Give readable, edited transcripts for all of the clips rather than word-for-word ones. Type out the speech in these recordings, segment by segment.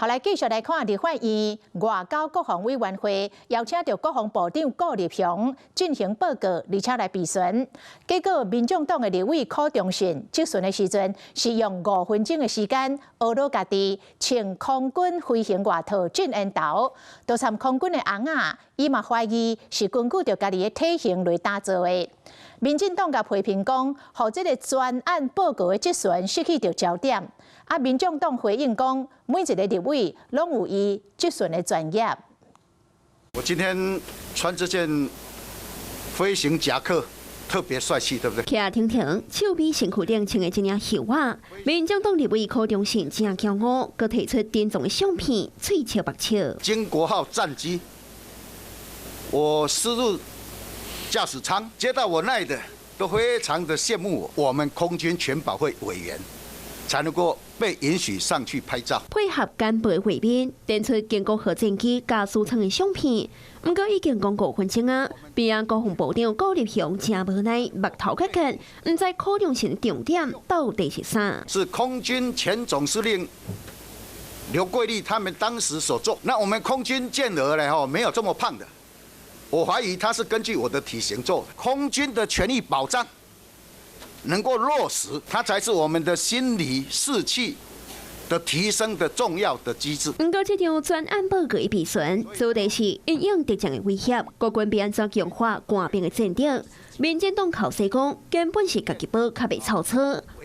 後來繼續來看立法院外交國防委員會邀請到國防部長顧立雄進行報告，而且來備詢。結果，民眾黨的立委柯忠信質詢的時陣，是用5分鐘的時間，學到家己穿空軍飛行外套進煙頭，都參空軍的紅啊，伊嘛懷疑是根據着家己的體型來打造的。民進黨甲批評講，讓這個專案報告的質詢失去着焦點。啊，民眾黨回應講，每一個立委攏有伊質詢的專業。我今天穿這件飛行夾克，特別帥氣，對不對？徛婷婷手臂身軀頂穿的這件袖襪，民眾黨立委柯忠信真驕傲，佮提出典藏的相片，翠笑白笑。經國號戰機，我駛入駕駛艙，接到我那裡的都非常的羨慕我們空軍全保會委員才能夠被允許上去拍照。配合幹部的會面，點出經過核戰機加速艙的相片，不過已經講5分鐘啊。邊啊，國防部長顧立雄真無奈，目頭殼乾，唔知柯忠信重點到底是啥？是空軍前總司令劉桂麗他們當時所做。那我們空軍健兒呢？沒有這麼胖的。我懷疑他是根據我的體型做的。空軍的權益保障能夠落實，它才是我們的心理士氣的提升的重要的機制。不過，這條專案報告的備詢，主題是因應敵將的威脅，國軍變作強化官兵的戰鬥。民進黨口說講，根本是家己保較袂操操。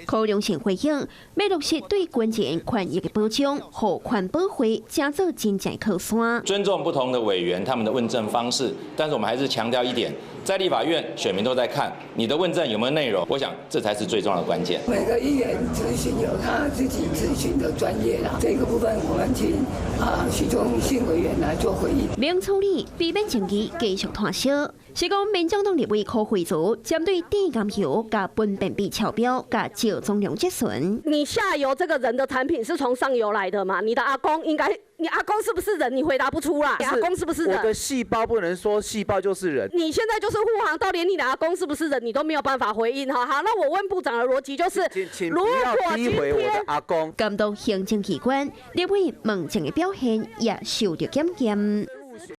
柯忠信回應，要落實對軍人權益的保障，互權保會加做真正靠山。尊重不同的委員他們的問政方式，但是我們還是強調一點，在立法院選民都在看你的問政有沒有內容，我想這才是最重要的關鍵。每個議員質詢有他自己質詢的專業啦，這個部分我們請許忠信委員來做回應。梁處理避免爭議繼續拖燒。是講民眾黨立委柯惠珠針對電感油加苯便秘超標加趙忠良質詢。你下游這個人的產品是從上游來的嘛？你的阿公應該，你阿公是不是人？你回答不出來。你阿公是不是人？我的細胞不能說細胞就是人。你現在就是護航到連你的阿公是不是人，你都沒有辦法回應哈。好，那我問部長的邏輯就是，請不要詆毀我的阿公。監督行政機關立委問政的表現也受到檢驗。